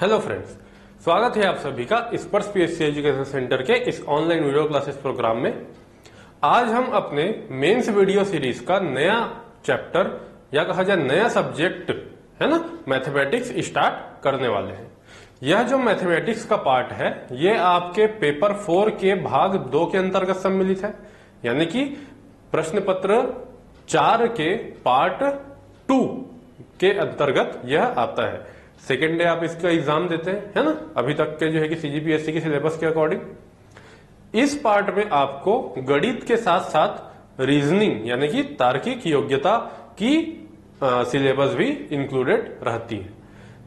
Hello friends, स्वागत है आप सभी का स्पर्श पीएससी एजुकेशन सेंटर के इस ऑनलाइन वीडियो क्लासेस प्रोग्राम में। आज हम अपने मेंस वीडियो सीरीज का नया चैप्टर या कहा जाए नया सब्जेक्ट है ना, मैथमेटिक्स स्टार्ट करने वाले हैं। यह जो मैथमेटिक्स का पार्ट है ये आपके पेपर 4 के भाग 2 के अंतर्गत सम्मिलित है, यानी कि प्रश्न पत्र 4 के पार्ट 2 के अंतर्गत यह आता है। सेकेंड डे आप इसका एग्जाम देते हैं, है ना, अभी तक के जो है कि सीजीपीएससी के सिलेबस के अकॉर्डिंग। इस पार्ट में आपको गणित के साथ साथ रीजनिंग यानी कि तार्किक योग्यता की सिलेबस भी इंक्लूडेड रहती है।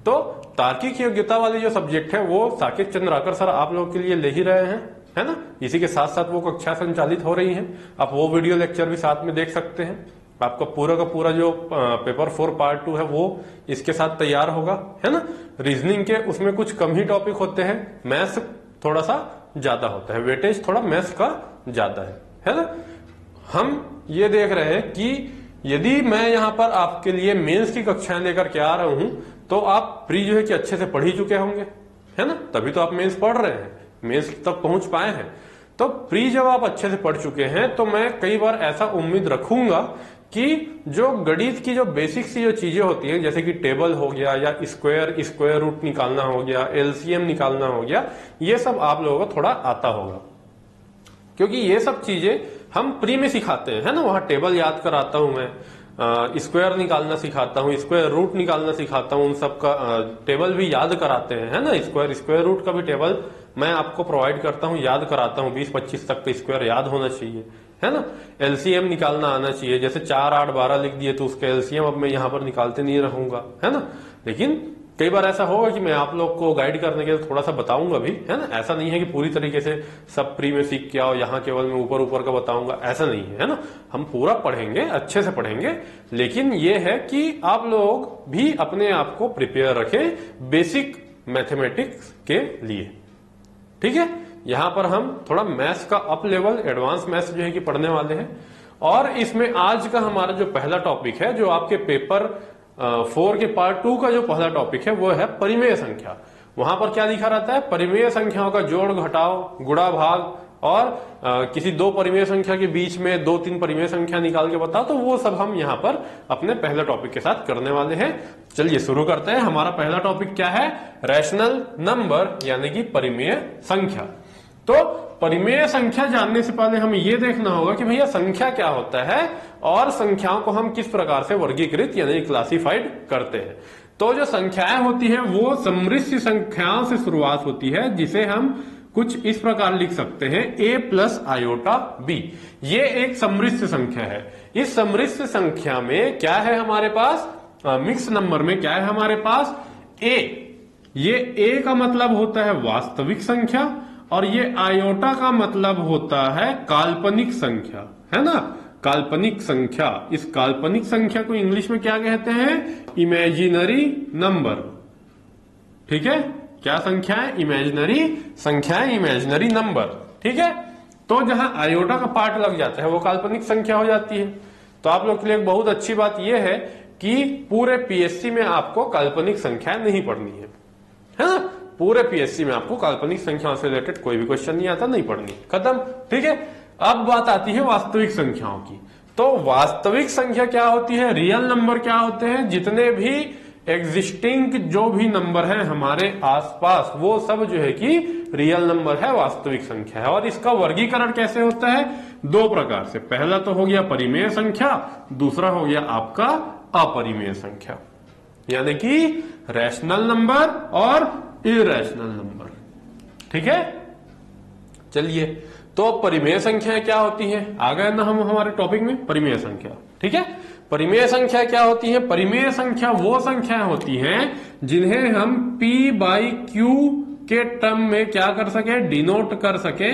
तो तार्किक योग्यता वाली जो सब्जेक्ट है वो साकेत चंद्राकर सर आप लोगों के लिए ले ही रहे हैं, है ना। इसी के साथ साथ वो कक्षा संचालित हो रही है, आप वो वीडियो लेक्चर भी साथ में देख सकते हैं। आपका पूरा का पूरा जो पेपर 4 पार्ट 2 है वो इसके साथ तैयार होगा, है ना। रीजनिंग के उसमें कुछ कम ही टॉपिक होते हैं, मैथ्स थोड़ा सा ज्यादा होता है, वेटेज थोड़ा मैथ्स का ज्यादा है ना। हम ये देख रहे हैं कि यदि मैं यहाँ पर आपके लिए मेंस की कक्षाएं लेकर के आ रहा हूं तो आप प्री जो है कि अच्छे से पढ़ ही चुके होंगे, है ना, तभी तो आप मेंस पढ़ रहे हैं, मेंस तक पहुंच पाए हैं। तो प्री जब आप अच्छे से पढ़ चुके हैं तो मैं कई बार ऐसा उम्मीद रखूंगा कि जो गणित की जो बेसिक सी जो चीजें होती हैं, जैसे कि टेबल हो गया या स्क्वायर रूट निकालना हो गया, एलसीएम निकालना हो गया, ये सब आप लोगों को थोड़ा आता होगा, क्योंकि ये सब चीजें हम प्री में सिखाते हैं, है ना। वहां टेबल याद कराता हूं मैं, स्क्वायर निकालना सिखाता हूँ, स्क्वायर रूट निकालना सिखाता हूँ, उन सब का टेबल भी याद कराते हैं, है ना। स्क्वायर रूट का भी टेबल मैं आपको प्रोवाइड करता हूँ, याद कराता हूँ, 20-25 तक का स्क्वायर याद होना चाहिए, है ना। एलसीएम निकालना आना चाहिए, जैसे 4, 8, 12 लिख दिए तो उसका एलसीएम अब मैं यहाँ पर निकालते नहीं रहूंगा, है ना। लेकिन कई बार ऐसा होगा कि मैं आप लोग को गाइड करने के लिए थोड़ा सा बताऊंगा भी, है ना। ऐसा नहीं है कि पूरी तरीके से सब प्री में सीख के आओ, यहाँ केवल मैं ऊपर ऊपर का बताऊंगा, ऐसा नहीं है ना। हम पूरा पढ़ेंगे, अच्छे से पढ़ेंगे, लेकिन ये है कि आप लोग भी अपने आप को प्रिपेयर रखें बेसिक मैथमेटिक्स के लिए, ठीक है। यहां पर हम थोड़ा मैथ्स का अप लेवल एडवांस मैथ्स जो है कि पढ़ने वाले हैं। और इसमें आज का हमारा जो पहला टॉपिक है, जो आपके पेपर 4 के पार्ट 2 का जो पहला टॉपिक है वो है परिमेय संख्या। वहां पर क्या लिखा रहता है, परिमेय संख्याओं का जोड़ घटाव, गुणा भाग, और किसी दो परिमेय संख्या के बीच में 2-3 परिमेय संख्या निकाल के बताओ, तो वो सब हम यहाँ पर अपने पहले टॉपिक के साथ करने वाले हैं। चलिए शुरू करते हैं। हमारा पहला टॉपिक क्या है, रैशनल नंबर यानी कि परिमेय संख्या। तो परिमेय संख्या जानने से पहले हमें यह देखना होगा कि भैया संख्या क्या होता है और संख्याओं को हम किस प्रकार से वर्गीकृत यानी क्लासिफाइड करते हैं। तो जो संख्याएं होती है वो सम्मिश्र संख्याओं से शुरुआत होती है, जिसे हम कुछ इस प्रकार लिख सकते हैं, a प्लस आयोटा b। ये एक सम्मिश्र संख्या है। इस सम्मिश्र संख्या में क्या है हमारे पास, मिक्स नंबर में क्या है हमारे पास, a। ये a का मतलब होता है वास्तविक संख्या और ये आयोटा का मतलब होता है काल्पनिक संख्या, है ना, काल्पनिक संख्या। इस काल्पनिक संख्या को इंग्लिश में क्या कहते हैं, इमेजिनरी नंबर, ठीक है। क्या संख्या है, इमेजिनरी संख्याएं, इमेजिनरी नंबर, ठीक है। तो जहां आयोटा का पार्ट लग जाता है वो काल्पनिक संख्या हो जाती है। तो आप लोग के लिए एक बहुत अच्छी बात यह है कि पूरे पीएससी में आपको काल्पनिक संख्या नहीं पढ़नी है ना। पूरे पीएससी में आपको काल्पनिक संख्याओं से रिलेटेड कोई भी क्वेश्चन नहीं आता, नहीं पढ़नी, खत्म, ठीक है। अब बात आती है वास्तविक संख्याओं की। तो वास्तविक संख्या क्या होती है, रियल नंबर क्या होते हैं, जितने भी एग्जिस्टिंग जो भी नंबर है हमारे आसपास वो सब जो है कि रियल नंबर है, वास्तविक संख्या है। और इसका वर्गीकरण कैसे होता है, 2 प्रकार से। पहला तो हो गया परिमेय संख्या, दूसरा हो गया आपका अपरिमेय संख्या, यानी कि रैशनल नंबर और इरेशनल नंबर, ठीक है। चलिए, तो परिमेय संख्या क्या होती है, आ गए ना हम हमारे टॉपिक में, परिमेय संख्या, ठीक है। परिमेय संख्या क्या होती है, परिमेय संख्या वो संख्याएं होती हैं जिन्हें हम p/q के टर्म में क्या कर सके, डिनोट कर सके,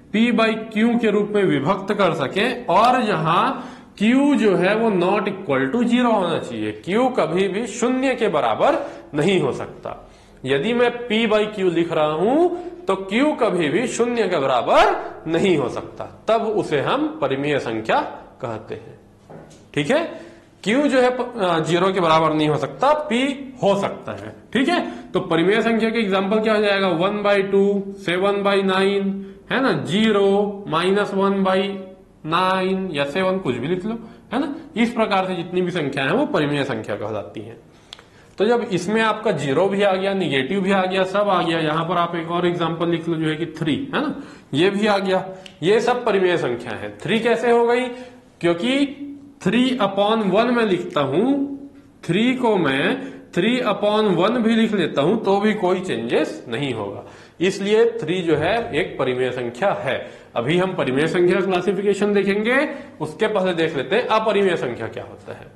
p/q के रूप में विभक्त कर सके, और जहां q जो है वो नॉट इक्वल टू 0 होना चाहिए। q कभी भी 0 के बराबर नहीं हो सकता। यदि मैं p/q लिख रहा हूं तो q कभी भी 0 के बराबर नहीं हो सकता, तब उसे हम परिमेय संख्या कहते हैं, ठीक है। Q जो है 0 के बराबर नहीं हो सकता, P हो सकता है। ठीक है, तो परिमेय संख्या के एग्जाम्पल क्या हो जाएगा, 1/2, 7/9 है ना, 0, -1/9 या 7, कुछ भी लिख लो, है ना। इस प्रकार से जितनी भी संख्या है वो परिमेय संख्या कहलाती है। तो जब इसमें आपका 0 भी आ गया, निगेटिव भी आ गया, सब आ गया, यहां पर आप एक और एग्जांपल लिख लो जो है कि 3, है ना, ये भी आ गया, ये सब परिमेय संख्या है। 3 कैसे हो गई, क्योंकि 3/1 में लिखता हूं, 3 को मैं 3/1 भी लिख लेता हूं तो भी कोई चेंजेस नहीं होगा, इसलिए 3 जो है एक परिमेय संख्या है। अभी हम परिमेय संख्या क्लासिफिकेशन देखेंगे, उसके पहले देख लेते हैं अपरिमेय संख्या क्या होता है।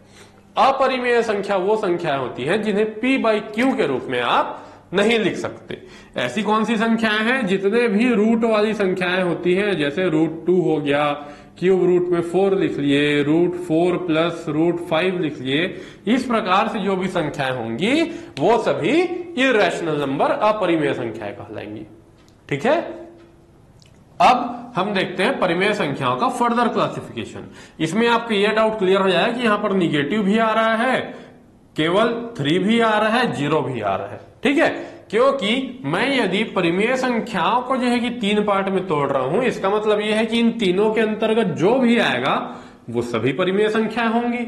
अपरिमेय संख्या वो संख्या होती है जिन्हें P/Q के रूप में आप नहीं लिख सकते। ऐसी कौन सी संख्याएं हैं, जितने भी रूट वाली संख्याएं होती हैं, जैसे √2 हो गया, क्यूब रूट में 4 लिख लिए, √4 प्लस √5 लिख लिए, इस प्रकार से जो भी संख्याएं होंगी वो सभी इर्रेशनल नंबर, अपरिमेय संख्याएं कहलाएंगी। ठीक है, अब हम देखते हैं परिमेय संख्याओं का फर्दर क्लासिफिकेशन। इसमें आपको यह डाउट क्लियर हो जाएगा कि यहां पर निगेटिव भी आ रहा है, केवल 3 भी आ रहा है, 0 भी आ रहा है। ठीक है, क्योंकि मैं यदि परिमेय संख्याओं को जो है कि 3 पार्ट में तोड़ रहा हूं, इसका मतलब यह है कि इन तीनों के अंतर्गत जो भी आएगा वो सभी परिमेय संख्या होंगी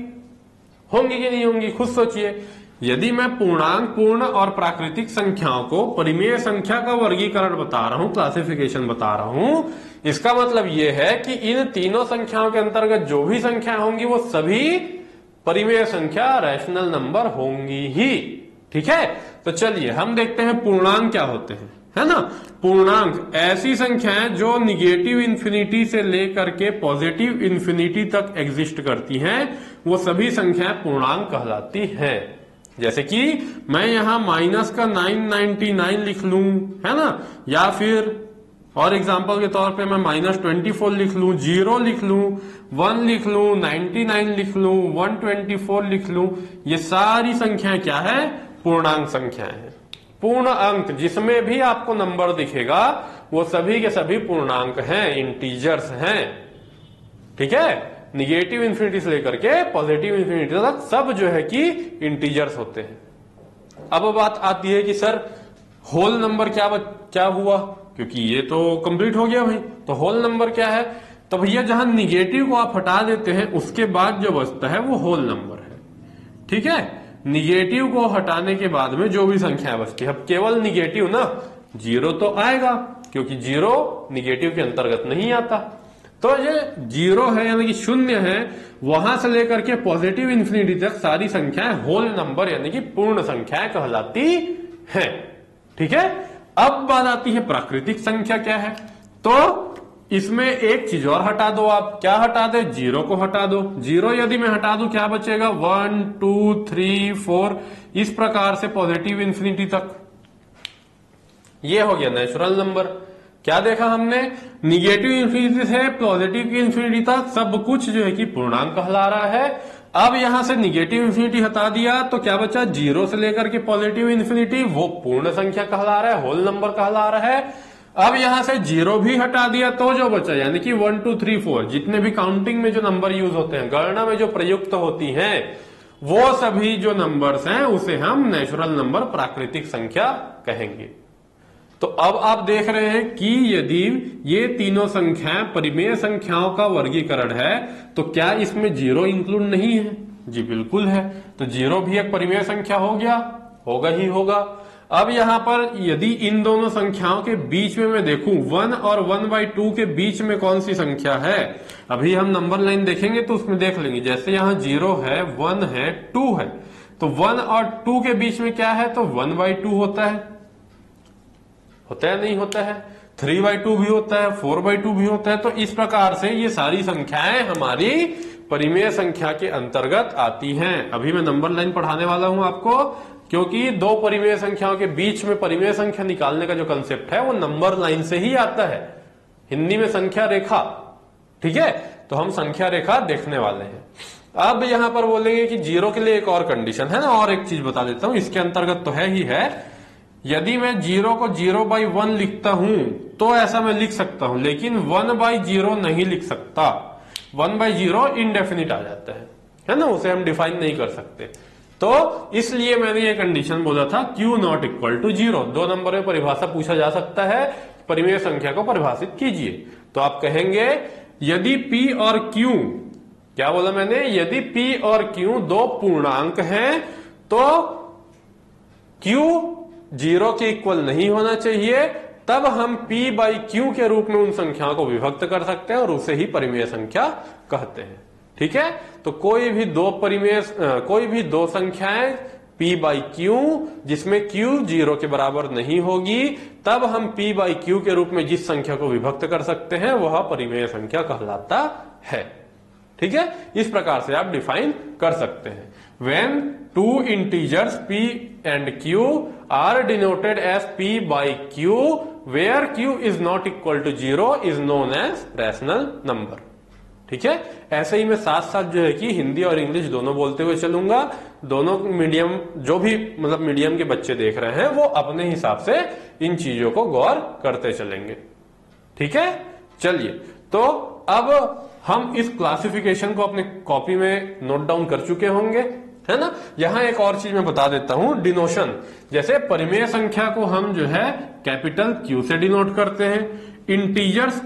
कि नहीं होंगी, खुद सोचिए। यदि मैं पूर्णांक, पूर्ण और प्राकृतिक संख्याओं को परिमेय संख्या का वर्गीकरण बता रहा हूं, क्लासिफिकेशन बता रहा हूं, इसका मतलब यह है कि इन तीनों संख्याओं के अंतर्गत जो भी संख्या होंगी वो सभी परिमेय संख्या, रैशनल नंबर होंगी ही। ठीक है, तो चलिए हम देखते हैं पूर्णांक क्या होते हैं, है ना। पूर्णांक ऐसी संख्याएं जो निगेटिव इन्फिनिटी से लेकर के पॉजिटिव इन्फिनिटी तक एग्जिस्ट करती हैं, वो सभी संख्याएं पूर्णांक कहलाती हैं। जैसे कि मैं यहां माइनस का 999 लिख लूं, है ना, या फिर और एग्जांपल के तौर पे मैं -24 लिख लूं, 0 लिख लूं, 1 लिख लूं, 99 लिख लूं, 124 लिख लूं, ये सारी संख्याएं क्या है, पूर्णांक संख्याएं हैं। पूर्ण अंक जिसमें भी आपको नंबर दिखेगा वो सभी के सभी पूर्णांक हैं, इंटीजर्स हैं। ठीक है, निगेटिव इन्फिनिटी से लेकर के पॉजिटिव इन्फिनिटी तक सब जो है कि इंटीजर्स होते हैं। अब बात आती है कि सर होल नंबर क्या हुआ, क्योंकि ये तो कंप्लीट हो गया भाई, तो होल नंबर क्या है। तो भैया जहां निगेटिव को आप हटा देते हैं उसके बाद जो बचता है वो होल नंबर है। ठीक है, निगेटिव को हटाने के बाद में जो भी संख्या बचती है, अब केवल निगेटिव ना, 0 तो आएगा क्योंकि 0 निगेटिव के अंतर्गत नहीं आता। तो ये 0 है यानी कि 0 है, वहां से लेकर के पॉजिटिव इन्फिनिटी तक सारी संख्याएं होल नंबर यानी कि पूर्ण संख्याएं कहलाती हैं। ठीक है, अब बात आती है प्राकृतिक संख्या क्या है। तो इसमें एक चीज और हटा दो, आप क्या हटा दे, 0 को हटा दो। 0 यदि मैं हटा दूं क्या बचेगा, 1 2 3 4, इस प्रकार से पॉजिटिव इन्फिनिटी तक। ये हो गया नेचुरल नंबर। क्या देखा हमने, निगेटिव इन्फिनिटी से पॉजिटिव इन्फिनिटी तक सब कुछ जो है कि पूर्णांक कहला रहा है। अब यहां से निगेटिव इन्फिनिटी हटा दिया तो क्या बचा, 0 से लेकर के पॉजिटिव इन्फिनिटी, वो पूर्ण संख्या कहला रहा है, होल नंबर कहला रहा है। अब यहां से 0 भी हटा दिया तो जो बचा यानी कि 1 2 3 4, जितने भी काउंटिंग में जो नंबर यूज होते हैं, गणना में जो प्रयुक्त होती हैं, वो सभी जो नंबर्स हैं उसे हम नेचुरल नंबर, प्राकृतिक संख्या कहेंगे। तो अब आप देख रहे हैं कि यदि ये तीनों संख्याएं परिमेय संख्याओं का वर्गीकरण है तो क्या इसमें 0 इंक्लूड नहीं है, जी बिल्कुल है। तो 0 भी एक परिमेय संख्या हो गया, होगा ही होगा। अब यहां पर यदि इन दोनों संख्याओं के बीच में मैं देखूं 1 और 1/2 के बीच में कौन सी संख्या है, अभी हम नंबर लाइन देखेंगे तो उसमें देख लेंगे। जैसे यहां 0 है, 1 है, 2 है, तो 1 और 2 के बीच में क्या है, तो 1/2 होता है नहीं होता है, 3/2 भी होता है, 4/2 भी होता है। तो इस प्रकार से ये सारी संख्याएं हमारी परिमेय संख्या के अंतर्गत आती हैं। अभी मैं नंबर लाइन पढ़ाने वाला हूं आपको, क्योंकि दो परिमेय संख्याओं के बीच में परिमेय संख्या निकालने का जो कंसेप्ट है वो नंबर लाइन से ही आता है, हिंदी में संख्या रेखा। ठीक है, तो हम संख्या रेखा देखने वाले हैं। अब यहां पर बोलेंगे कि 0 के लिए एक और कंडीशन है ना, और एक चीज बता देता हूं, इसके अंतर्गत तो है ही है। यदि मैं 0 को 0/1 लिखता हूं तो ऐसा मैं लिख सकता हूं, लेकिन 1/0 नहीं लिख सकता। 1/0 इनडेफिनिट आ जाता है ना, उसे हम डिफाइन नहीं कर सकते। तो इसलिए मैंने ये कंडीशन बोला था Q not equal to 0। 2 number में परिभाषा पूछा जा सकता है, परिमेय संख्या को परिभाषित कीजिए। तो आप कहेंगे यदि P और Q, क्या बोला मैंने, यदि P और Q दो पूर्णांक हैं तो Q 0 के इक्वल नहीं होना चाहिए, तब हम P बाई Q के रूप में उन संख्याओं को विभक्त कर सकते हैं और उसे ही परिमेय संख्या कहते हैं। ठीक है, तो कोई भी दो संख्याएं P बाई Q जिसमें Q 0 के बराबर नहीं होगी, तब हम P बाई Q के रूप में जिस संख्या को विभक्त कर सकते हैं वह परिमेय संख्या कहलाता है। ठीक है, इस प्रकार से आप डिफाइन कर सकते हैं। When two integers P and Q are denoted as P by Q, where Q is not equal to 0 is known as rational number। ठीक है, ऐसे ही मैं साथ साथ जो है कि हिंदी और इंग्लिश दोनों बोलते हुए चलूंगा। दोनों मीडियम, जो भी मतलब मीडियम के बच्चे देख रहे हैं वो अपने हिसाब से इन चीजों को गौर करते चलेंगे। ठीक है, चलिए, तो अब हम इस क्लासिफिकेशन को अपने कॉपी में नोट डाउन कर चुके होंगे, है ना। यहां एक और चीज मैं बता देता हूं, डिनोशन। जैसे परिमेय संख्या को हम जो है कैपिटल Q से डिनोट करते हैं, इंटीजर्स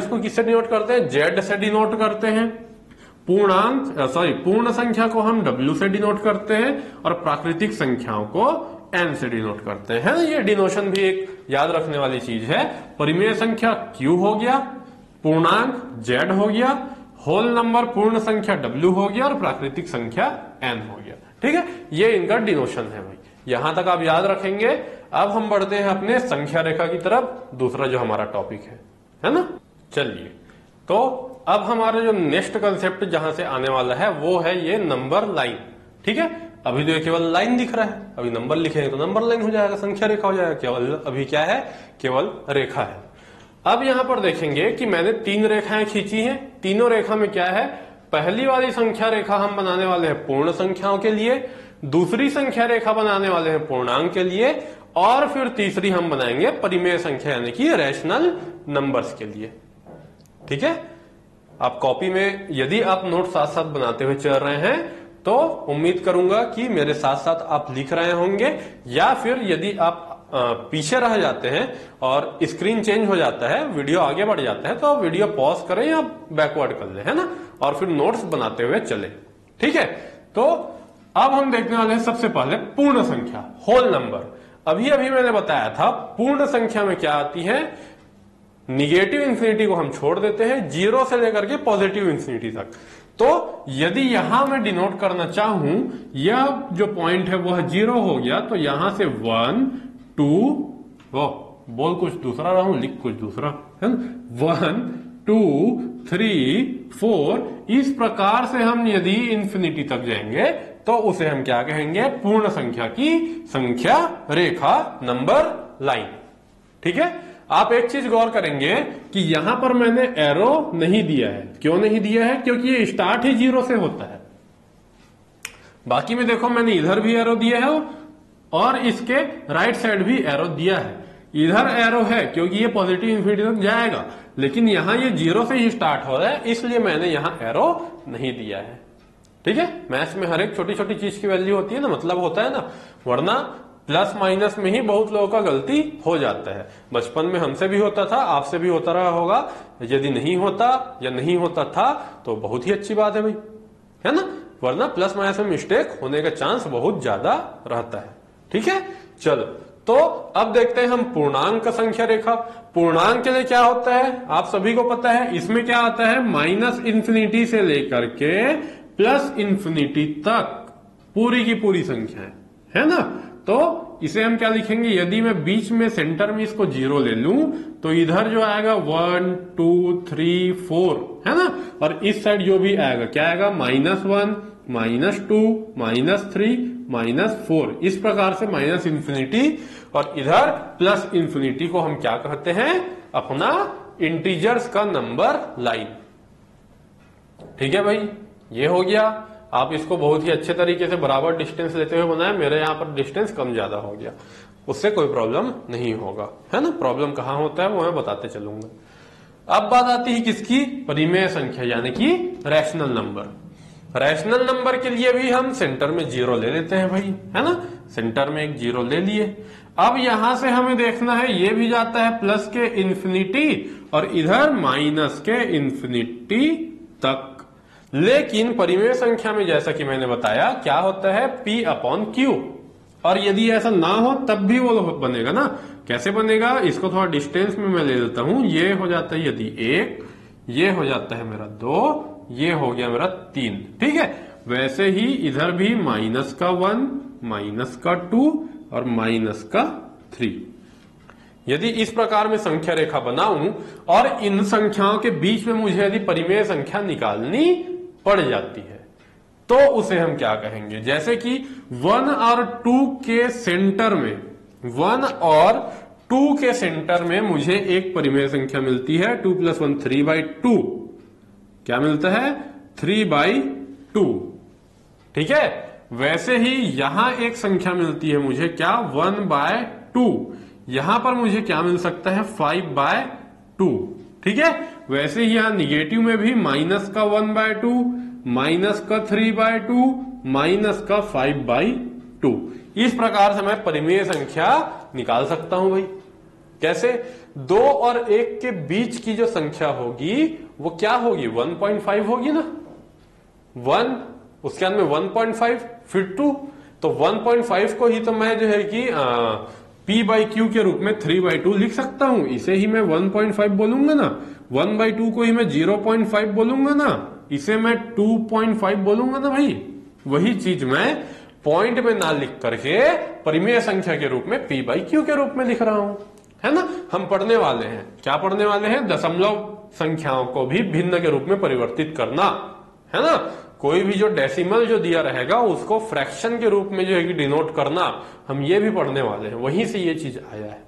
को किससे डिनोट करते हैं, Z से डिनोट करते हैं, पूर्ण संख्या को हम W से डिनोट करते हैं और प्राकृतिक संख्याओं को N से डिनोट करते हैं। ये डिनोशन भी एक याद रखने वाली चीज है। परिमेय संख्या Q हो गया, पूर्णांक Z हो गया, होल नंबर पूर्ण संख्या W हो गया और प्राकृतिक संख्या N हो गया। ठीक है, ये इनका डिनोशन है भाई, यहां तक आप याद रखेंगे। अब हम बढ़ते हैं अपने संख्या रेखा की तरफ, दूसरा जो हमारा टॉपिक है ना। चलिए, तो अब हमारा जो नेक्स्ट कंसेप्ट जहां से आने वाला है वो है ये नंबर लाइन। ठीक है, अभी तो ये केवल लाइन दिख रहा है, अभी नंबर लिखेंगे तो नंबर लाइन हो जाएगा, संख्या रेखा हो जाएगा। केवल अभी क्या है, केवल रेखा है। अब यहां पर देखेंगे कि मैंने 3 रेखाएं खींची हैं। तीनों रेखा में क्या है, पहली वाली संख्या रेखा हम बनाने वाले हैं पूर्ण संख्याओं के लिए, दूसरी संख्या रेखा बनाने वाले हैं पूर्णांक के लिए, और फिर तीसरी हम बनाएंगे परिमेय संख्या यानी कि रैशनल नंबर्स के लिए। ठीक है, आप कॉपी में यदि आप नोट साथ साथ बनाते हुए चल रहे हैं तो उम्मीद करूंगा कि मेरे साथ साथ आप लिख रहे होंगे, या फिर यदि आप पीछे रह जाते हैं और स्क्रीन चेंज हो जाता है, वीडियो आगे बढ़ जाता है, तो वीडियो पॉज करें या बैकवर्ड कर लें, है ना, और फिर नोट्स बनाते हुए चले। ठीक है, तो अब हम देखने वाले हैं सबसे पहले पूर्ण संख्या, होल नंबर। अभी मैंने बताया था पूर्ण संख्या में क्या आती है, निगेटिव इंफिनिटी को हम छोड़ देते हैं, 0 से लेकर के पॉजिटिव इंफिनिटी तक। तो यदि यहां मैं डिनोट करना चाहूं, यह जो पॉइंट है वह 0 हो गया, तो यहां से 1 2, वो बोल कुछ दूसरा रहा हूं, लिख कुछ दूसरा, है ना, 1 2 3 4, इस प्रकार से हम यदि इंफिनिटी तक जाएंगे तो उसे हम क्या कहेंगे, पूर्ण संख्या की संख्या रेखा, नंबर लाइन। ठीक है, आप एक चीज गौर करेंगे कि यहां पर मैंने एरो नहीं दिया है। क्यों नहीं दिया है, क्योंकि ये स्टार्ट ही 0 से होता है। बाकी में देखो मैंने इधर भी एरो दिया है और इसके राइट साइड भी एरो दिया है। इधर एरो है क्योंकि ये पॉजिटिव इंफिनिटी तक जाएगा, लेकिन यहां ये 0 से ही स्टार्ट हो रहा है, इसलिए मैंने यहां एरो नहीं दिया है। ठीक है, मैथ्स में हर एक छोटी छोटी चीज की वैल्यू होती है ना, मतलब होता है ना, वरना प्लस माइनस में ही बहुत लोगों का गलती हो जाता है। बचपन में हमसे भी होता था, आपसे भी होता रहा होगा। यदि नहीं होता या नहीं होता था तो बहुत ही अच्छी बात है भाई, है ना, वरना प्लस माइनस में मिस्टेक होने का चांस बहुत ज्यादा रहता है। ठीक है, चलो, तो अब देखते हैं हम पूर्णांक संख्या रेखा। पूर्णांक के लिए क्या होता है, आप सभी को पता है, इसमें क्या आता है, माइनस इंफिनिटी से लेकर के प्लस इंफिनिटी तक पूरी की पूरी संख्या है ना। तो इसे हम क्या लिखेंगे, यदि मैं बीच में सेंटर में इसको 0 ले लूं तो इधर जो आएगा 1 2 3 4, है ना, और इस साइड जो भी आएगा क्या आएगा, -1 -2 -3 -4, इस प्रकार से माइनस इंफिनिटी, और इधर प्लस इंफिनिटी को हम क्या कहते हैं, अपना इंटीजर्स का नंबर लाइन। ठीक है भाई, ये हो गया। आप इसको बहुत ही अच्छे तरीके से बराबर डिस्टेंस लेते हुए बनाए, मेरे यहाँ पर डिस्टेंस कम ज्यादा हो गया, उससे कोई प्रॉब्लम नहीं होगा, है ना। प्रॉब्लम कहाँ होता है वो मैं बताते चलूंगा। अब बात आती है किसकी, परिमेय संख्या यानी कि रैशनल नंबर। रैशनल नंबर के लिए भी हम सेंटर में 0 ले लेते हैं भाई, है ना, सेंटर में एक 0 ले लिए। अब यहां से हमें देखना है, ये भी जाता है प्लस के इंफिनिटी और इधर माइनस के इंफिनिटी तक। लेकिन परिमेय संख्या में जैसा कि मैंने बताया क्या होता है, P/Q, और यदि ऐसा ना हो तब भी वो बनेगा ना। कैसे बनेगा, इसको थोड़ा डिस्टेंस में मैं ले लेता हूं। ये हो जाता है यदि 1, ये हो जाता है मेरा 2, ये हो गया मेरा 3, ठीक है। वैसे ही इधर भी माइनस का 1, माइनस का 2 और माइनस का 3। यदि इस प्रकार में संख्या रेखा बनाऊं और इन संख्याओं के बीच में मुझे यदि परिमेय संख्या निकालनी पड़ जाती है तो उसे हम क्या कहेंगे, जैसे कि 1 और 2 के सेंटर में, 1 और 2 के सेंटर में मुझे एक परिमेय संख्या मिलती है 2 + 1 3/2। क्या मिलता है, 3/2, ठीक है। वैसे ही यहां एक संख्या मिलती है मुझे क्या, 1/2। यहां पर मुझे क्या मिल सकता है, 5/2, ठीक है। वैसे ही यहां निगेटिव में भी माइनस का 1/2, माइनस का 3/2, माइनस का 5/2। इस प्रकार से मैं परिमेय संख्या निकाल सकता हूं भाई। कैसे, 2 और 1 के बीच की जो संख्या होगी वो क्या होगी, 1.5 होगी ना। 1, उसके अंदर में 1.5, फिर 2, तो 1.5 को ही तो मैं जो है कि P/Q के रूप में 3/2 लिख सकता हूं। इसे ही मैं 1.5 बोलूंगा ना। 1/2 को ही मैं 0.5 बोलूंगा ना। इसे मैं 2.5 बोलूंगा ना भाई। वही चीज मैं पॉइंट में ना लिख करके परिमेय संख्या के रूप में P/Q के रूप में लिख रहा हूं, है ना। हम पढ़ने वाले हैं, क्या पढ़ने वाले हैं, दशमलव संख्याओं को भी भिन्न के रूप में परिवर्तित करना, है ना। कोई भी जो डेसिमल जो दिया रहेगा उसको फ्रैक्शन के रूप में जो है कि डिनोट करना, हम ये भी पढ़ने वाले हैं। वहीं से ये चीज आया है,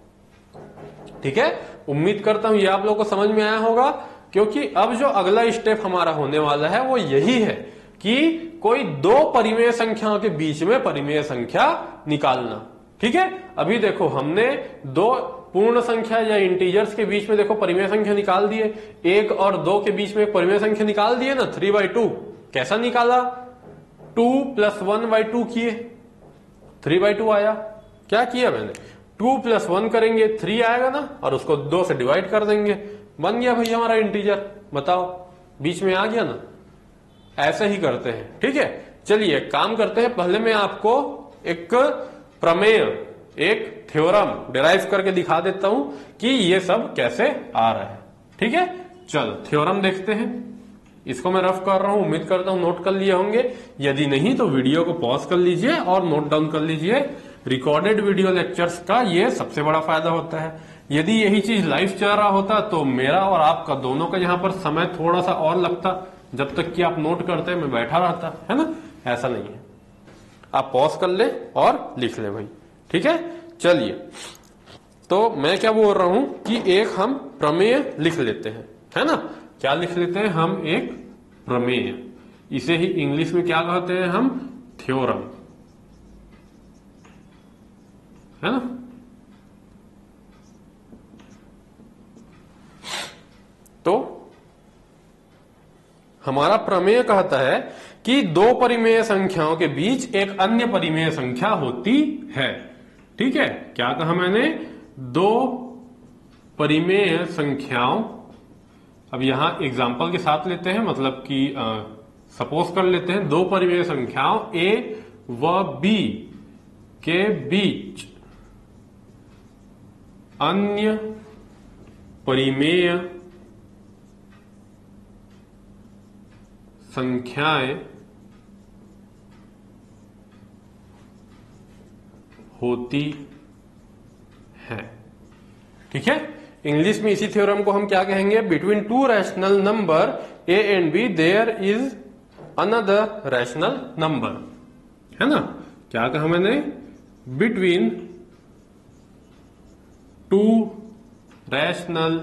ठीक है। उम्मीद करता हूं ये आप लोगों को समझ में आया होगा, क्योंकि अब जो अगला स्टेप हमारा होने वाला है वो यही है कि कोई 2 परिमेय संख्याओं के बीच में परिमेय संख्या निकालना, ठीक है। अभी देखो हमने 2 पूर्ण संख्या या इंटीजर्स के बीच में देखो परिमेय संख्या निकाल दिए, 1 और 2 के बीच में परिमेय संख्या निकाल दिए ना, 3/2। कैसा निकाला, 2 + 1/2 किए, 3/2 आया। क्या किया मैंने, 2 + 1 करेंगे 3 आएगा ना, और उसको 2 से डिवाइड कर देंगे, बन गया भाई हमारा इंटीजर। बताओ, बीच में आ गया ना। ऐसे ही करते हैं, ठीक है। चलिए काम करते हैं, पहले मैं आपको एक प्रमेय, एक थ्योरम डिराइव करके दिखा देता हूं कि ये सब कैसे आ रहा है, ठीक है। चलो थ्योरम देखते हैं। इसको मैं रफ कर रहा हूं, उम्मीद करता हूं नोट कर लिए होंगे। यदि नहीं तो वीडियो को पॉज कर लीजिए और नोट डाउन कर लीजिए। रिकॉर्डेड वीडियो लेक्चर्स का ये सबसे बड़ा फायदा होता है। यदि यही चीज लाइव चल रहा होता तो मेरा और आपका दोनों का यहाँ पर समय थोड़ा सा और लगता, जब तक कि आप नोट करते मैं बैठा रहता, है ना। ऐसा नहीं है, आप पॉज कर ले और लिख ले भाई, ठीक है। चलिए, तो मैं क्या बोल रहा हूं कि एक हम प्रमेय लिख लेते हैं, है ना। क्या लिख लेते हैं हम, एक प्रमेय। इसे ही इंग्लिश में क्या कहते हैं हम, थ्योरम, है ना। तो हमारा प्रमेय कहता है कि 2 परिमेय संख्याओं के बीच एक अन्य परिमेय संख्या होती है, ठीक है। क्या कहा मैंने, 2 परिमेय संख्याओं, अब यहां एग्जाम्पल के साथ लेते हैं, मतलब कि सपोज कर लेते हैं 2 परिमेय संख्याओं A व B के बीच अन्य परिमेय संख्याएं होती है, ठीक है। इंग्लिश में इसी थ्योरम को हम क्या कहेंगे, between 2 rational number A and B there is another rational number, है ना। क्या कहा मैंने, between 2 rational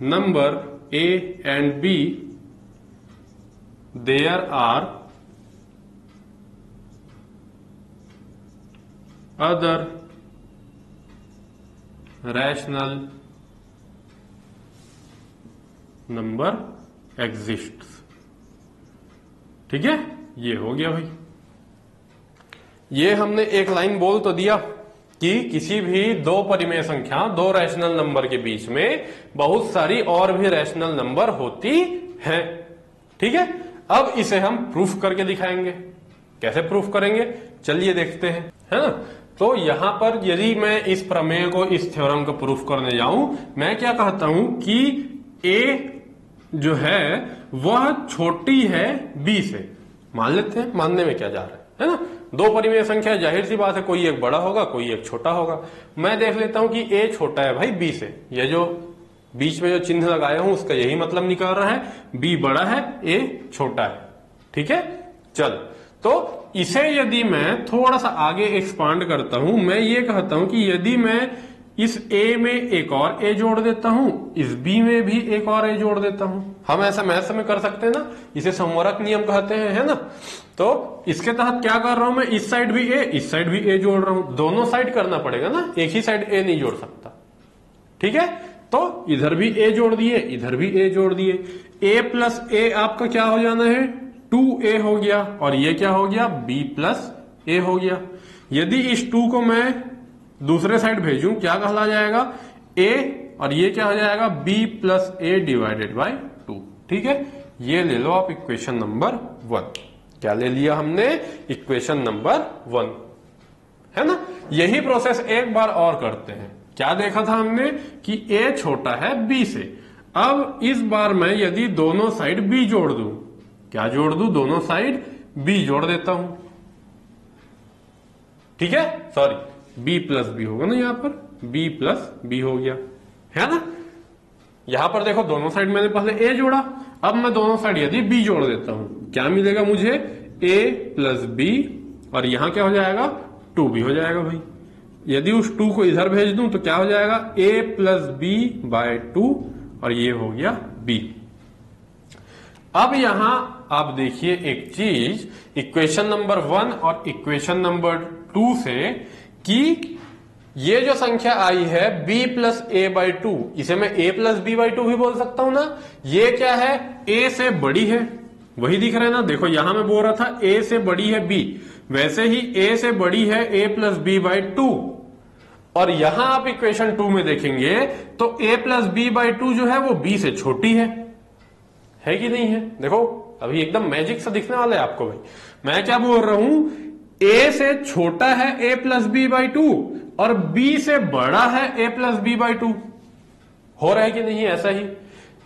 number A and B there are other rational number exist. ठीक है, ये हो गया भाई। ये हमने एक लाइन बोल तो दिया कि किसी भी दो परिमेय संख्या, दो रैशनल नंबर के बीच में बहुत सारी और भी रैशनल नंबर होती है। ठीक है, अब इसे हम प्रूफ करके दिखाएंगे। कैसे प्रूफ करेंगे, चलिए देखते हैं, है ना। तो यहां पर यदि मैं इस प्रमेय को, इस थ्योरम को प्रूफ करने जाऊं, मैं क्या कहता हूं कि ए जो है वह छोटी है बी से। मान लेते हैं, मानने में क्या जा रहा है ना। दो परिमेय संख्या, जाहिर सी बात है, कोई एक बड़ा होगा, कोई एक छोटा होगा। मैं देख लेता हूं कि ए छोटा है भाई बी से। ये जो बीच में जो चिन्ह लगाया हूं उसका यही मतलब निकल रहा है, बी बड़ा है, ए छोटा है। ठीक है, चल, तो इसे यदि मैं थोड़ा सा आगे एक्सपांड करता हूं, मैं ये कहता हूं कि यदि मैं इस ए में एक और ए जोड़ देता हूं, इस बी में भी एक और ए जोड़ देता हूं। हम ऐसा मैथ्स में कर सकते हैं ना, इसे समवर्क नियम कहते हैं, है ना। तो इसके तहत क्या कर रहा हूं मैं, इस साइड भी ए, इस साइड भी ए जोड़ रहा हूं। दोनों साइड करना पड़ेगा ना, एक ही साइड ए नहीं जोड़ सकता। ठीक है, तो इधर भी ए जोड़ दिए, इधर भी ए जोड़ दिए। ए प्लस ए आपका क्या हो जाना है, 2a हो गया, और ये क्या हो गया, b प्लस ए हो गया। यदि इस 2 को मैं दूसरे साइड भेजूं, क्या कहला जाएगा, a, और ये क्या हो जाएगा, b plus A divided by 2। ठीक है, ये ले लो आप इक्वेशन नंबर 1। क्या ले लिया हमने, इक्वेशन नंबर 1, है ना। यही प्रोसेस एक बार और करते हैं। क्या देखा था हमने कि a छोटा है b से। अब इस बार मैं यदि दोनों साइड b जोड़ दूं, क्या जोड़ दूं, दोनों साइड b जोड़ देता हूं। ठीक है, सॉरी, b प्लस बी होगा ना, यहां पर b प्लस बी हो गया, है ना। यहां पर देखो दोनों साइड मैंने पहले a जोड़ा, अब मैं दोनों साइड यदि b जोड़ देता हूं, क्या मिलेगा मुझे, a प्लस बी, और यहां क्या हो जाएगा, 2b हो जाएगा भाई। यदि उस 2 को इधर भेज दूं तो क्या हो जाएगा, a प्लस बी बाय 2, और ये हो गया b। अब यहां आप देखिए एक चीज, इक्वेशन नंबर 1 और इक्वेशन नंबर 2 से, कि ये जो संख्या आई है b प्लस ए बाई 2, इसे मैं a प्लस बी बाई 2 भी बोल सकता हूं ना। ये क्या है, a से बड़ी है, वही दिख रहा है ना। देखो यहां मैं बोल रहा था a से बड़ी है b, वैसे ही a से बड़ी है a प्लस बी बाई 2। और यहां आप इक्वेशन 2 में देखेंगे तो a प्लस बी बाई 2 जो है वो b से छोटी है कि नहीं है। देखो अभी एकदम मैजिक सा दिखने वाला है आपको भाई। मैं क्या बोल रहा हूं, a से छोटा है a प्लस बी बाई 2 और b से बड़ा है a प्लस बी बाई 2। हो रहा है कि नहीं ऐसा ही।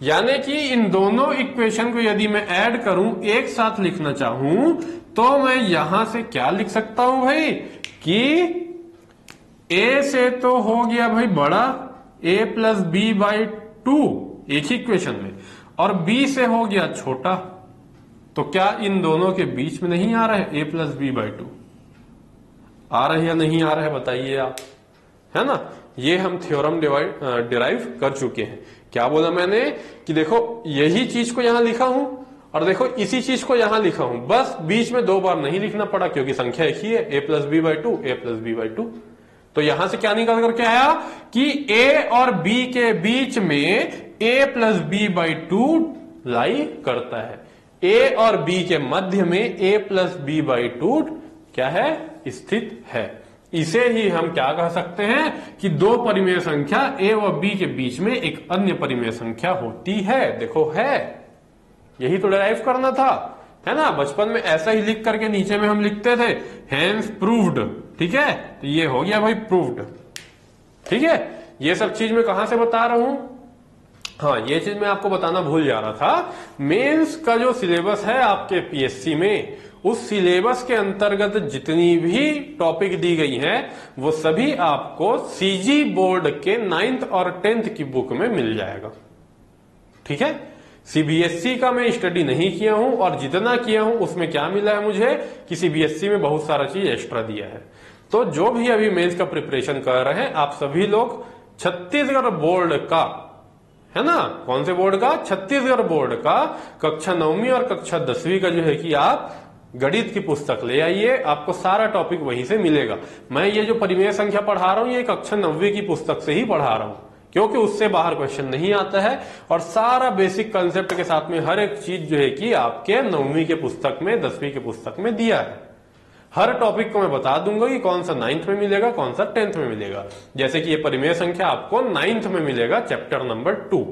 यानी कि इन दोनों इक्वेशन को यदि मैं ऐड करूं, एक साथ लिखना चाहूं, तो मैं यहां से क्या लिख सकता हूं भाई, कि a से तो हो गया भाई बड़ा a प्लस बी बाई 2 एक ही इक्वेशन में, और b से हो गया छोटा। तो क्या इन दोनों के बीच में नहीं आ रहा है a प्लस बी बाई 2? आ रहा है या नहीं आ रहा है बताइए आप, है ना। ये हम थ्योरम डिराइव कर चुके हैं। क्या बोला मैंने कि देखो यही चीज को यहां लिखा हूं, और देखो इसी चीज को यहां लिखा हूं, बस बीच में 2 बार नहीं लिखना पड़ा क्योंकि संख्या एक ही है, a plus B by 2, a plus B by 2। तो यहां से क्या निकल करके आया कि a और b के बीच में a प्लस बी बाई 2 लाई करता है। a और b के मध्य में a प्लस बी बाई 2 क्या है, स्थित है। इसे ही हम क्या कह सकते हैं कि दो परिमेय संख्या a और b के बीच में एक अन्य परिमेय संख्या होती है। देखो है, यही तो डिराइव करना था, है ना। बचपन में ऐसा ही लिख करके नीचे में हम लिखते थे हेंस प्रूव्ड। ठीक है, तो ये हो गया भाई प्रूव्ड। ठीक है, ये सब चीज मैं कहां से बता रहा हूं, हाँ ये चीज मैं आपको बताना भूल जा रहा था। मेंस का जो सिलेबस है आपके पीएससी में, उस सिलेबस के अंतर्गत जितनी भी टॉपिक दी गई हैं वो सभी आपको सीजी बोर्ड के 9th और 10th की बुक में मिल जाएगा। ठीक है, सीबीएसई का मैं स्टडी नहीं किया हूं, और जितना किया हूं उसमें क्या मिला है मुझे कि सीबीएसई में बहुत सारा चीज एक्स्ट्रा दिया है। तो जो भी अभी मेंस का प्रिपरेशन कर रहे हैं आप सभी लोग, छत्तीसगढ़ बोर्ड का, है ना, कौन से बोर्ड का, छत्तीसगढ़ बोर्ड का कक्षा 9वीं और कक्षा 10वीं का जो है कि आप गणित की पुस्तक ले आइए, आपको सारा टॉपिक वहीं से मिलेगा। मैं ये जो परिमेय संख्या पढ़ा रहा हूं ये कक्षा 9वीं की पुस्तक से ही पढ़ा रहा हूं, क्योंकि उससे बाहर क्वेश्चन नहीं आता है और सारा बेसिक कंसेप्ट के साथ में हर एक चीज जो है कि आपके 9वीं के पुस्तक में 10वीं के पुस्तक में दिया है। हर टॉपिक को मैं बता दूंगा कि कौन सा 9th में मिलेगा, कौन सा 10th में मिलेगा। जैसे कि ये परिमेय संख्या आपको 9th में मिलेगा, चैप्टर नंबर 2।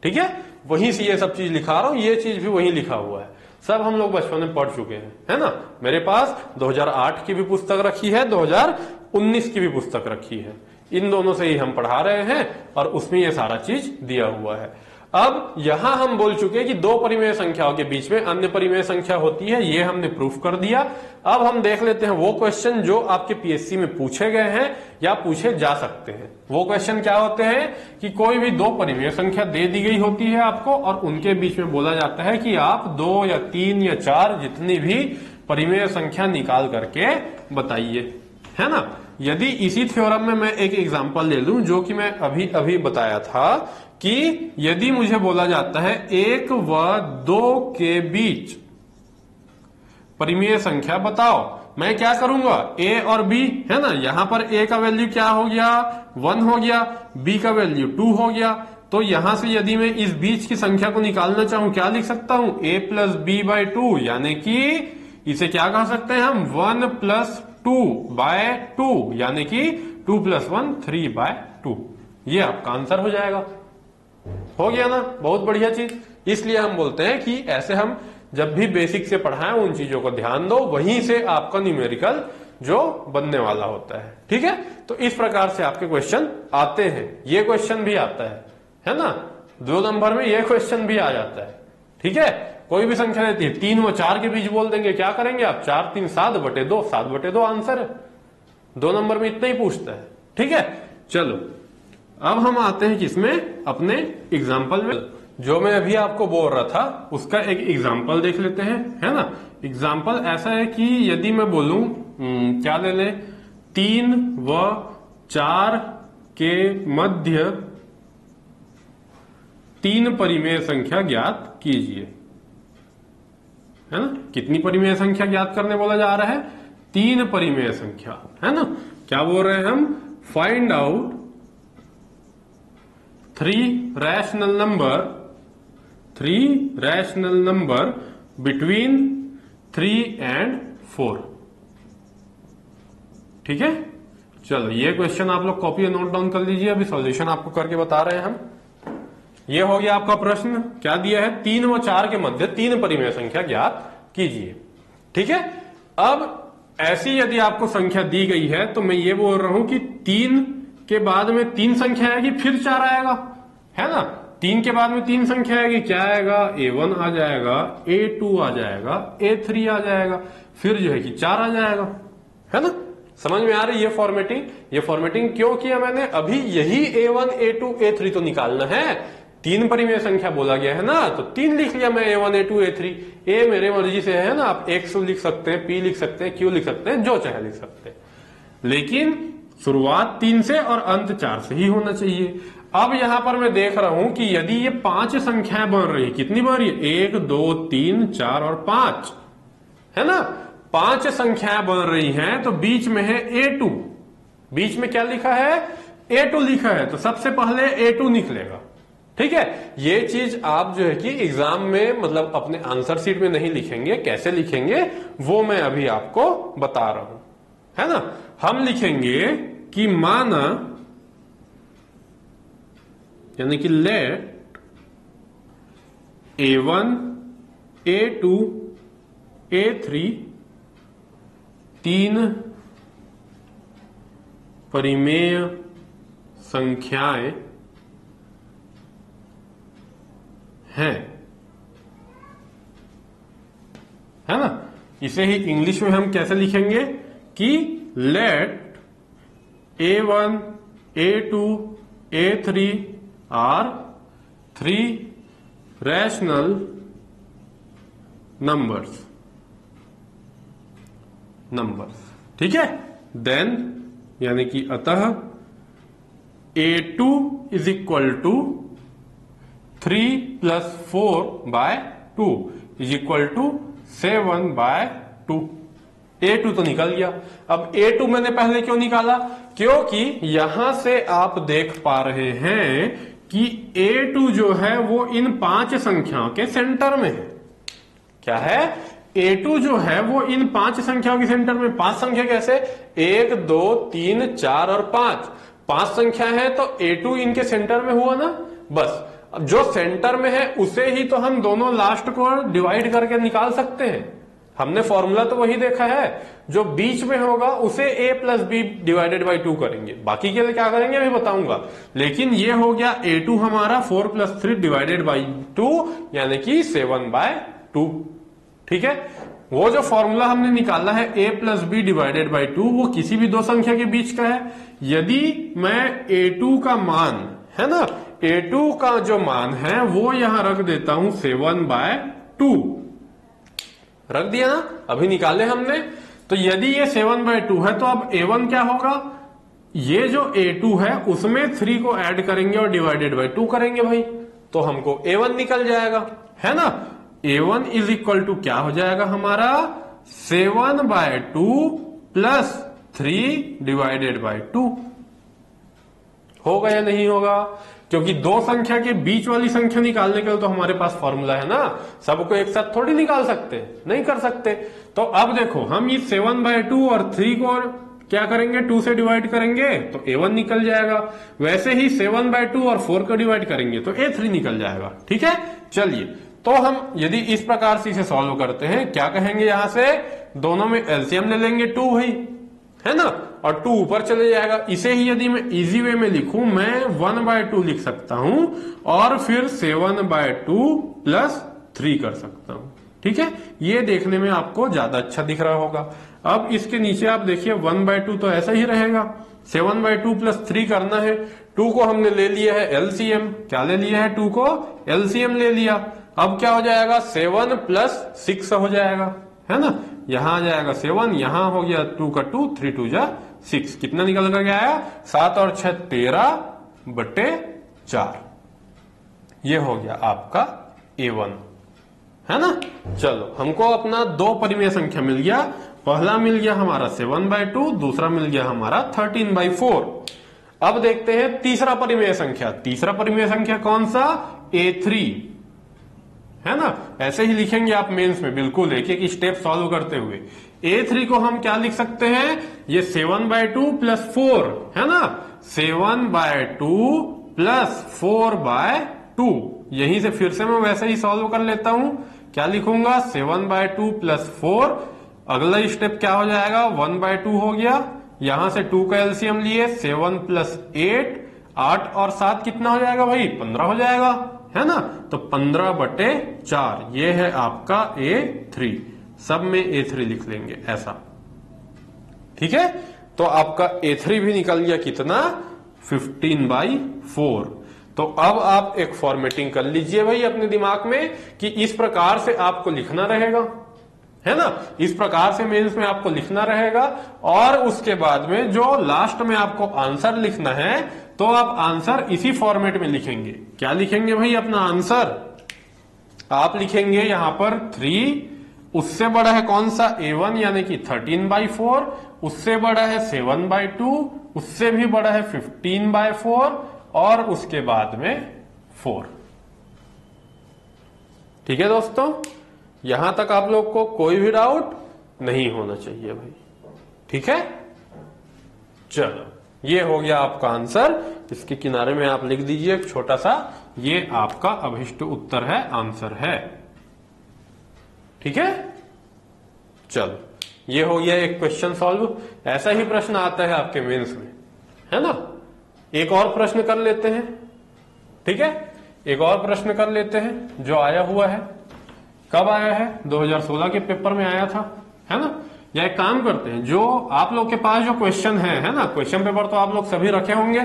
ठीक है, वहीं से ये सब चीज लिखा रहा हूं, ये चीज भी वहीं लिखा हुआ है, सब हम लोग बचपन में पढ़ चुके हैं, है ना। मेरे पास 2008 की भी पुस्तक रखी है, 2019 की भी पुस्तक रखी है, इन दोनों से ही हम पढ़ा रहे हैं और उसमें ये सारा चीज दिया हुआ है। अब यहां हम बोल चुके हैं कि दो परिमेय संख्याओं के बीच में अन्य परिमेय संख्या होती है, ये हमने प्रूफ कर दिया। अब हम देख लेते हैं वो क्वेश्चन जो आपके पीएससी में पूछे गए हैं या पूछे जा सकते हैं। वो क्वेश्चन क्या होते हैं कि कोई भी दो परिमेय संख्या दे दी गई होती है आपको और उनके बीच में बोला जाता है कि आप 2 या 3 या 4 जितनी भी परिमेय संख्या निकाल करके बताइए, है ना। यदि इसी थ्योरम में मैं एक एग्जांपल ले लूं जो कि मैं अभी अभी बताया था कि यदि मुझे बोला जाता है 1 व 2 के बीच परिमेय संख्या बताओ, मैं क्या करूंगा, a और b, है ना। यहां पर a का वैल्यू क्या हो गया, 1 हो गया, b का वैल्यू 2 हो गया। तो यहां से यदि मैं इस बीच की संख्या को निकालना चाहूं, क्या लिख सकता हूं, a प्लस बी बाय 2, यानी कि इसे क्या कह सकते हैं हम, 1 प्लस 2 बाय 2, यानी कि 2 प्लस 1 3 बाय 2। ये आपका आंसर हो जाएगा। हो गया ना, बहुत बढ़िया चीज। इसलिए हम बोलते हैं कि ऐसे हम जब भी बेसिक से पढ़ाएं उन चीजों को ध्यान दो, वहीं से आपका न्यूमेरिकल जो बनने वाला होता है। ठीक है, तो इस प्रकार से आपके क्वेश्चन आते हैं। ये क्वेश्चन भी आता है ना, 2 नंबर में ये क्वेश्चन भी आ जाता है। ठीक है, कोई भी संख्या रहती है, 3 व 4 के बीच बोल देंगे, क्या करेंगे आप, 4 3 7/2, 7/2 आंसर है। 2 नंबर में इतना ही पूछता है। ठीक है, चलो अब हम आते हैं किसमें, अपने एग्जाम्पल में। जो मैं अभी आपको बोल रहा था उसका एक एग्जाम्पल देख लेते हैं, है ना। एग्जाम्पल ऐसा है कि यदि मैं बोलूं क्या ले लें, 3 व 4 के मध्य 3 परिमेय संख्या ज्ञात कीजिए, है ना। कितनी परिमेय संख्या ज्ञात करने बोला जा रहा है, 3 परिमेय संख्या, है ना। क्या बोल रहे हैं हम, find out 3 rational number between 3 and 4। ठीक है, चलो ये क्वेश्चन आप लोग कॉपी नोट डाउन कर लीजिए, अभी सॉल्यूशन आपको करके बता रहे हैं हम। ये हो गया आपका प्रश्न, क्या दिया है, 3 व 4 के मध्य 3 परिमेय संख्या ज्ञात कीजिए। ठीक है, अब ऐसी यदि आपको संख्या दी गई है तो मैं ये बोल रहा हूं कि 3 के बाद में 3 संख्या आएगी, फिर 4 आएगा, है ना। 3 के बाद में 3 संख्या आएगी, क्या आएगा, a1 आ जाएगा, a2 आ जाएगा, a3 आ जाएगा, फिर जो है कि 4 आ जाएगा, है ना। समझ में आ रही है फॉर्मेटिंग। ये फॉर्मेटिंग क्यों किया मैंने, अभी यही a1 a2 a3 तो निकालना है। 3 परिमेय संख्या बोला गया है ना, तो 3 लिख लिया मैं, a1 a2 a3। a मेरे मर्जी से है ना, आप x लिख सकते हैं, p लिख सकते हैं, q लिख सकते हैं, जो चाहे लिख सकते हैं, लेकिन शुरुआत 3 से और अंत 4 से ही होना चाहिए। अब यहां पर मैं देख रहा हूं कि यदि ये 5 संख्याएं बन रही, कितनी बन रही है, 1 2 3 4 और 5, है ना। 5 संख्याएं बन रही हैं, तो बीच में है a2, बीच में क्या लिखा है, a2 लिखा है, तो सबसे पहले a2 निकलेगा। ठीक है, ये चीज आप जो है कि एग्जाम में मतलब अपने आंसर शीट में नहीं लिखेंगे, कैसे लिखेंगे वो मैं अभी आपको बता रहा हूं, है ना। हम लिखेंगे कि माना, यानी कि लेट a1 a2 a3 3 परिमेय संख्याएं हैं, है ना। इसे ही इंग्लिश में हम कैसे लिखेंगे कि late a1 a2 a3 are 3 rational numbers. ठीक है, देन यानी कि अतः a2 is equal to 3 + 4/2 is equal to 7/2, A2 तो निकल गया। अब A2 मैंने पहले क्यों निकाला, क्योंकि यहां से आप देख पा रहे हैं कि A2 जो है वो इन 5 संख्याओं के सेंटर में है। क्या है, A2 जो है वो इन 5 संख्याओं के सेंटर में। 5 संख्या कैसे, 1 2 3 4 और 5 संख्या है तो A2 इनके सेंटर में हुआ ना। बस अब जो सेंटर में है उसे ही तो हम दोनों लास्ट को डिवाइड करके निकाल सकते हैं। हमने फॉर्मूला तो वही देखा है, जो बीच में होगा उसे a plus B divided by 2 करेंगे, बाकी के लिए क्या करेंगे अभी बताऊंगा। लेकिन ये हो गया A2 हमारा 4 प्लस 3 डिवाइडेड बाई 2 यानी कि 7/2। ठीक है, वो जो फॉर्मूला हमने निकाला है a plus B divided by 2 वो किसी भी दो संख्या के बीच का है। यदि मैं A2 का मान है ना, A2 का जो मान है वो यहां रख देता हूं 7/2, रख दिया ना, अभी निकाले हमने। तो यदि ये 7/2 है तो अब A1 क्या होगा, ये जो A2 है उसमें 3 को ऐड करेंगे और डिवाइडेड बाई 2 करेंगे भाई, तो हमको A1 निकल जाएगा, है ना। A1 इज इक्वल टू क्या हो जाएगा हमारा 7/2 प्लस 3 डिवाइडेड बाई 2। होगा या नहीं होगा, क्योंकि दो संख्या के बीच वाली संख्या निकालने के लिए तो हमारे पास फॉर्मूला है ना, सबको एक साथ थोड़ी निकाल सकते, नहीं कर सकते। तो अब देखो हम ये 7/2 और 3 को क्या करेंगे 2 से डिवाइड करेंगे तो A1 निकल जाएगा। वैसे ही 7/2 और 4 को डिवाइड करेंगे तो A3 निकल जाएगा। ठीक है, चलिए तो हम यदि इस प्रकार से इसे सॉल्व करते हैं, क्या कहेंगे यहां से दोनों में एलसीएम ले लेंगे 2 भाई, है ना, और 2 ऊपर चले जाएगा। इसे ही यदि मैं इजी वे में लिखूं, मैं 1/2 लिख सकता हूं और फिर 7/2 प्लस 3 कर सकता हूं। ठीक है, ये देखने में आपको ज्यादा अच्छा दिख रहा होगा। अब इसके नीचे आप देखिए 1/2 तो ऐसा ही रहेगा, 7/2 प्लस 3 करना है। 2 को हमने ले लिया है एलसीएम, क्या ले लिया है 2 को एलसीएम ले लिया। अब क्या हो जाएगा 7 प्लस 6 हो जाएगा, है ना, यहां आ जाएगा 7, यहां हो गया 2 का 2, 3 2 जा 6, कितना निकल कर आया 7 और 6 13/4। ये हो गया आपका A1, है ना। चलो हमको अपना दो परिमेय संख्या मिल गया, पहला मिल गया हमारा 7/2, दूसरा मिल गया हमारा 13/4। अब देखते हैं तीसरा परिमेय संख्या। तीसरा परिमेय संख्या कौन सा, A3, है ना। ऐसे ही लिखेंगे आप मेंस में, बिल्कुल एक एक स्टेप सॉल्व करते हुए। A3 को हम क्या लिख सकते हैं, ये 7/2 प्लस 4, है ना, 7/2 प्लस 4/2। यहीं से फिर से मैं वैसे ही सॉल्व कर लेता हूं, क्या लिखूंगा 7/2 प्लस 4, अगला स्टेप क्या हो जाएगा 1/2 हो गया, यहां से 2 का एलसीएम लिए 7 प्लस 8, 8 और 7 कितना हो जाएगा भाई 15 हो जाएगा, है ना। तो 15/4 ये है आपका A3, सब में A3 लिख लेंगे ऐसा। ठीक है, तो आपका A3 भी निकल गया कितना 15/4। तो अब आप एक फॉर्मेटिंग कर लीजिए भाई अपने दिमाग में कि इस प्रकार से आपको लिखना रहेगा, है ना, इस प्रकार से मेंस में आपको लिखना रहेगा। और उसके बाद में जो लास्ट में आपको आंसर लिखना है तो आप आंसर इसी फॉर्मेट में लिखेंगे। क्या लिखेंगे भाई अपना आंसर, आप लिखेंगे यहां पर 3, उससे बड़ा है कौन सा A1 यानी कि 13/4, उससे बड़ा है 7/2, उससे भी बड़ा है 15/4 और उसके बाद में 4। ठीक है दोस्तों, यहां तक आप लोग को कोई भी डाउट नहीं होना चाहिए भाई। ठीक है, चलो ये हो गया आपका आंसर। इसके किनारे में आप लिख दीजिए एक छोटा सा, ये आपका अभिष्ट उत्तर है, आंसर है। ठीक है, चलो ये हो गया एक क्वेश्चन सॉल्व। ऐसा ही प्रश्न आता है आपके मेंस में, है ना। एक और प्रश्न कर लेते हैं, ठीक है, एक और प्रश्न कर लेते हैं जो आया हुआ है। कब आया है 2016 के पेपर में आया था, है ना। या एक काम करते हैं, जो आप लोग के पास जो क्वेश्चन है ना, क्वेश्चन पेपर तो आप लोग सभी रखे होंगे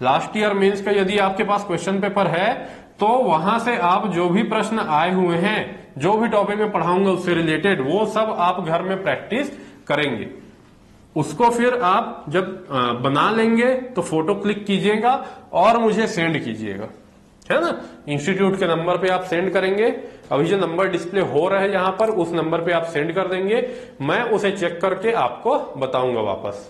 लास्ट ईयर मेंस का। यदि आपके पास क्वेश्चन पेपर है तो वहां से आप जो भी प्रश्न आए हुए हैं, जो भी टॉपिक में पढ़ाऊंगा उससे रिलेटेड, वो सब आप घर में प्रैक्टिस करेंगे। उसको फिर आप जब बना लेंगे तो फोटो क्लिक कीजिएगा और मुझे सेंड कीजिएगा, है ना। इंस्टीट्यूट के नंबर पे आप सेंड करेंगे, अभी जो नंबर डिस्प्ले हो रहा है यहाँ पर उस नंबर पे आप सेंड कर देंगे, मैं उसे चेक करके आपको बताऊंगा वापस,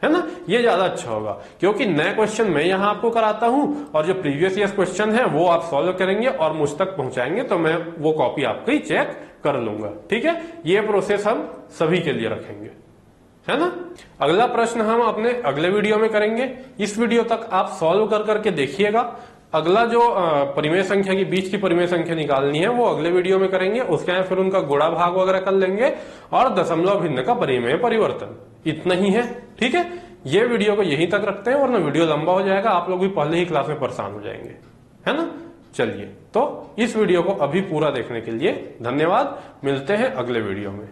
है ना। ये ज्यादा अच्छा होगा क्योंकि नए क्वेश्चन मैं यहाँ आपको कराता हूं और जो प्रीवियस ईयर क्वेश्चन है वो आप सॉल्व करेंगे और मुझ तक पहुंचाएंगे, तो मैं वो कॉपी आपकी चेक कर लूंगा, ठीक है। ये प्रोसेस हम सभी के लिए रखेंगे, है ना। अगला प्रश्न हम अपने अगले वीडियो में करेंगे। इस वीडियो तक आप सॉल्व कर करके देखिएगा। अगला जो परिमेय संख्या की बीच की परिमेय संख्या निकालनी है वो अगले वीडियो में करेंगे। उसके बाद फिर उनका गुणा भाग वगैरह कर लेंगे और दशमलव भिन्न का परिमेय परिवर्तन, इतना ही है, ठीक है। ये वीडियो को यहीं तक रखते हैं वरना वीडियो लंबा हो जाएगा, आप लोग भी पहले ही क्लास में परेशान हो जाएंगे, है ना। चलिए, तो इस वीडियो को अभी पूरा देखने के लिए धन्यवाद। मिलते हैं अगले वीडियो में।